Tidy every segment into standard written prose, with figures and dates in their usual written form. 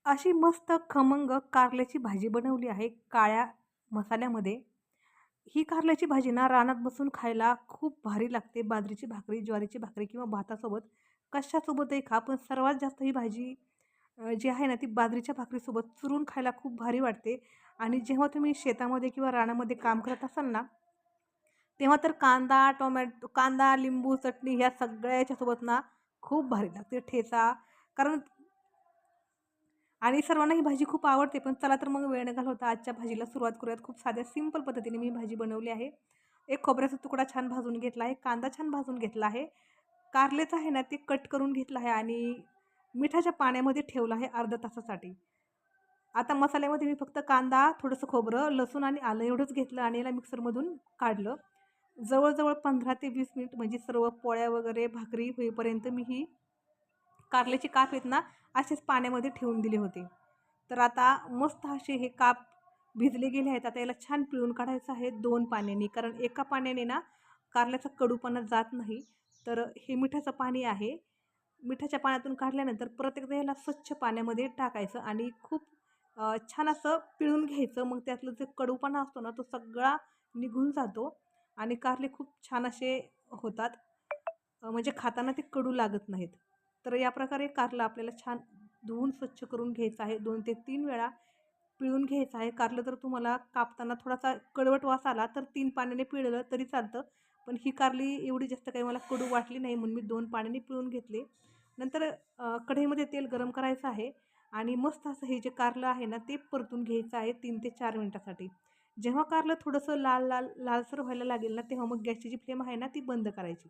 अशी मस्त खमंग कारल्याची भाजी बनवली आहे काळ्या मसाल्यामध्ये. ही कारल्याची भाजी ना रानात बसून खायला खूप भारी लागते. बाजरीची भाकरी, ज्वारीची भाकरी किंवा भातासोबत कशासोबतही खा. पण सर्वात जास्त ही भाजी जी आहे ना ती बाजरीच्या भाकरीसोबत चुरून खायला खूप भारी वाटते. आणि जेव्हा तुम्ही शेतामध्ये किंवा रानामध्ये काम करत असाल ना, तेव्हा तर कांदा, टोमॅटो कांदा, लिंबू, चटणी ह्या सगळ्याच्यासोबत ना खूप भारी लागते ठेचा. कारण आणि सर्वांना ही भाजी खूप आवडते. पण चला तर मग वेळ न घालवता आजच्या भाजीला सुरुवात करूयात. खूप साध्या सिंपल पद्धतीने मी भाजी बनवली आहे. एक खोबऱ्याचा तुकडा छान भाजून घेतला आहे. कांदा छान भाजून घेतला आहे. कारलेच आहे ना ते कट करून घेतलं आहे आणि मिठाच्या पाण्यामध्ये ठेवलं आहे अर्ध्या तासासाठी. आता मसाल्यामध्ये मी फक्त कांदा, थोडंसं खोबरं, लसूण आणि आलं एवढंच घेतलं आणि याला मिक्सरमधून काढलं. जवळ-जवळ 15 ते 20 मिनिट म्हणजे सर्व पोळ्या वगैरे भाकरी होईपर्यंत मी ही कारल्याचे काप आहेत ना, असेच पाण्यामध्ये ठेवून दिले होते. तर आता मस्त असे हे काप भिजले गेले आहेत. आता याला छान पिळून काढायचं आहे 2 पाण्याने. कारण एका पाण्याने ना कारल्याचा कडूपणा जात नाही. तर हे मिठाचं पाणी आहे. मिठाच्या पाण्यातून काढल्यानंतर परत एकदा याला स्वच्छ पाण्यामध्ये टाकायचं आणि खूप छान असं पिळून घ्यायचं. मग त्यातलं जे कडूपणा असतो ना, तो सगळा निघून जातो आणि कारले खूप छान असे होतात. म्हणजे खाताना ते कडू लागत नाहीत. तर या प्रकारे कारलं आपल्याला छान धुवून स्वच्छ करून घ्यायचं आहे. 2 ते 3 वेळा पिळून घ्यायचं आहे. कारलं जर तुम्हाला कापताना थोडासा कडवट वास आला तर 3 पाण्याने पिळलं तरी चालतं. पण ही कारली एवढी जास्त काही मला कडू वाटली नाही म्हणून मी 2 पाण्याने पिळून घेतले. नंतर कढईमध्ये तेल गरम करायचं आहे आणि मस्त असं हे जे कारलं आहे ना ते परतून घ्यायचं आहे 3 ते 4 मिनिटासाठी. जेव्हा कारलं थोडंसं लालसर व्हायला लागेल ना, तेव्हा मग गॅसची जी फ्लेम आहे ना ती बंद करायची.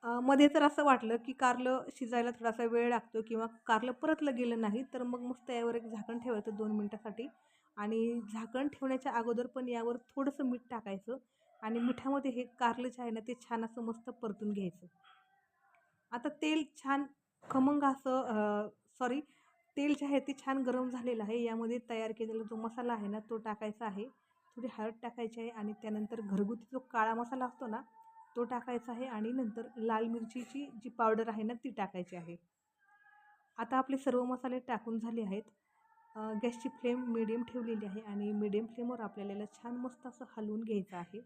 मध्ये जर असं वाटलं, की कारलं शिजायला थोडासा वेळ लागतो किंवा कारलं परतलं गेलं नाही, तर मग मस्त यावर एक झाकण ठेवायचं 2 मिनिटासाठी आणि झाकण ठेवण्याच्या अगोदर पण यावर थोडंसं मीठ टाकायचं आणि मिठामध्ये हे कारलं जे आहे ना, ते छान असं मस्त परतून घ्यायचं. आता तेल छान खमंग असं सॉरी तेल जे आहे ते छान गरम झालेलं आहे. यामध्ये तयार केलेला जो मसाला आहे ना, तो टाकायचा आहे. थोडी हळद टाकायची आहे आणि त्यानंतर घरगुती जो काळा मसाला असतो ना, तो टाकायचा आहे आणि नंतर लाल मिरचीची जी पावडर आहे ना, ती टाकायची आहे. आता आपले सर्व मसाले टाकून झाले आहेत. गॅसची फ्लेम मीडियम ठेवलेली आहे आणि मीडियम फ्लेमवर आपल्याला याला छान मस्त असं हलवून घ्यायचं आहे.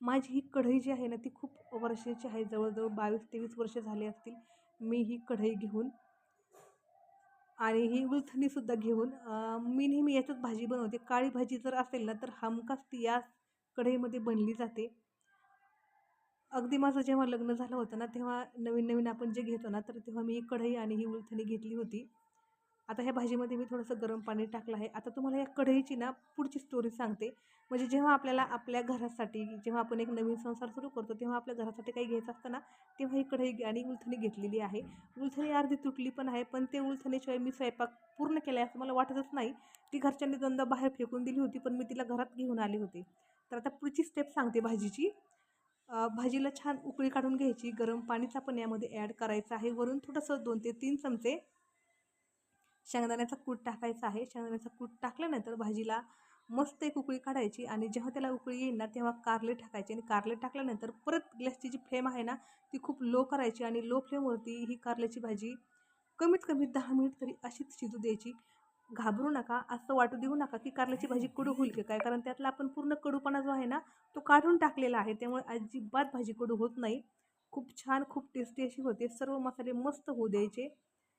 माझी ही कढई जी आहे ना, ती खूप वर्षाची आहे. जवळ-जवळ 22-23 वर्ष झाली असतील. मी ही कढई घेऊन आणि ही उलथणीसुद्धा घेऊन मी नेहमी याच्यात भाजी बनवते. काळी भाजी जर असेल ना, तर हमखास ती याच कढईमध्ये बनली जाते. अगदी माझं जेव्हा लग्न झालं होतं ना, तेव्हा नवीन-नवीन आपण जे घेतो ना, तर तेव्हा मी ही कढई आणि ही उलथणी घेतली होती. आता ह्या भाजीमध्ये मी थोडंसं गरम पाणी टाकलं आहे. आता तुम्हाला या कढईची ना पुढची स्टोरी सांगते. म्हणजे जेव्हा आपल्याला आपल्या घरासाठी जेव्हा आपण एक नवीन संसार सुरू करतो, तेव्हा आपल्या घरासाठी काही घ्यायचं असतं ना, तेव्हा ही कढई आणि उलथणी घेतलेली आहे. उलथणी अर्धी तुटली पण आहे, पण ते उलथणीशिवाय मी स्वयंपाक पूर्ण केला आहे असं मला वाटतच नाही. ती घरच्यांनी दोनदा बाहेर फेकून दिली होती, पण मी तिला घरात घेऊन आले होते. तर आता पुढची स्टेप सांगते भाजीची. भाजीला छान उकळी काढून घ्यायची. गरम पाणीचा पण यामध्ये ॲड करायचं आहे. वरून थोडंसं 2 ते 3 चमचे शेंगदाण्याचा कूट टाकायचा आहे. शेंगदाण्याचा कूट टाकल्यानंतर भाजीला मस्त एक उकळी काढायची आणि जेव्हा त्याला उकळी येईल ना, तेव्हा कारले टाकायचे आणि कारले टाकल्यानंतर परत गॅसची जी फ्लेम आहे ना, ती खूप लो करायची आणि लो फ्लेमवरती ही कारल्याची भाजी कमीत कमी 10 मिनिट तरी अशीच शिजू द्यायची. घाबरू नका, असं वाटू देऊ नका, की कारल्याची भाजी कडू होईल की काय? कारण त्यातला आपण पूर्ण कडूपणा जो आहे ना, तो काढून टाकलेला आहे. त्यामुळे अजिबात भाजी कडू होत नाही. खूप छान, खूप टेस्टी अशी होते. सर्व मसाले मस्त होऊ द्यायचे.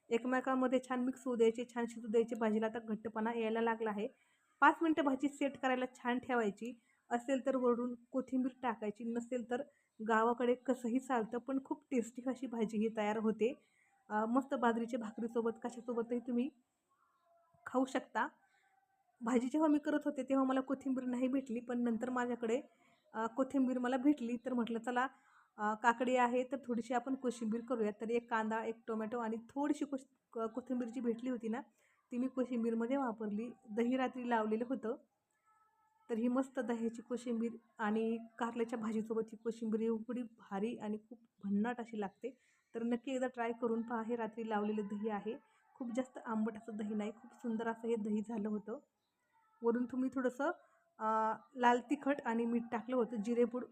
एकमेकांमध्ये छान मिक्स होऊ द्यायचे, छान शिजू द्यायचे. भाजीला आता घट्टपणा यायला लागला आहे. 5 मिनिटं भाजी सेट करायला छान ठेवायची. असेल तर वरून कोथिंबीर टाकायची, नसेल तर गावाकडे कसंही चालतं. पण खूप टेस्टी अशी भाजी ही तयार होते. मस्त बाजरीच्या भाकरीसोबत कशासोबतही तुम्ही खाऊ शकता. भाजी जेव्हा मी करत होते तेव्हा मला कोथिंबीर नाही भेटली, पण नंतर माझ्याकडे कोथिंबीर मला भेटली. तर म्हटलं चला काकडी आहे तर थोडीशी आपण कोशिंबीर करूयात. तर एक कांदा, एक टोमॅटो आणि थोडीशी कोथिंबीर जी भेटली होती ना, ती मी कोशिंबीरमध्ये वापरली. दही रात्री लावलेलं होतं. तर ही मस्त दह्याची कोशिंबीर आणि कारल्याच्या भाजीसोबत ही कोशिंबीर एवढी भारी आणि खूप भन्नाट अशी लागते. तर नक्की एकदा ट्राय करून पहा. हे रात्री लावलेलं दही आहे. खूप जास्त आंबट असं दही नाही. खूप सुंदर असं हे दही झालं होतं. वरून तुम्ही थोडंसं लाल तिखट आणि मीठ टाकलं होतं. जिरेपूड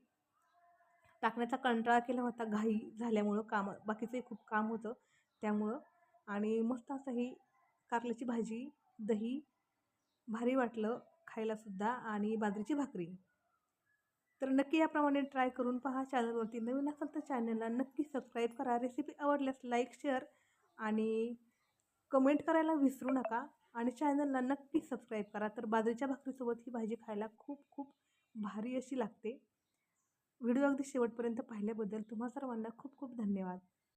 टाकण्याचा कंटाळा केला होता घाई झाल्यामुळं, बाकीचंही खूप काम होतं त्यामुळं. आणि मस्त असं ही कारल्याची भाजी, दही भारी वाटलं खायलासुद्धा आणि बाजरीची भाकरी. तर नक्की याप्रमाणे ट्राय करून पहा. चॅनलवरती नवीन असाल तर चॅनलला नक्की सबस्क्राईब करा. रेसिपी आवडल्यास लाईक, शेअर आणि कमेंट करायला विसरू नका आणि चॅनलला नक्की सबस्क्राईब करा. तर बाजरीच्या भाकरीसोबत ही भाजी खायला खूप खूप भारी अशी लागते. व्हिडिओ अगदी शेवटपर्यंत पाहिल्याबद्दल तुम्हा सर्वांना खूप खूप धन्यवाद.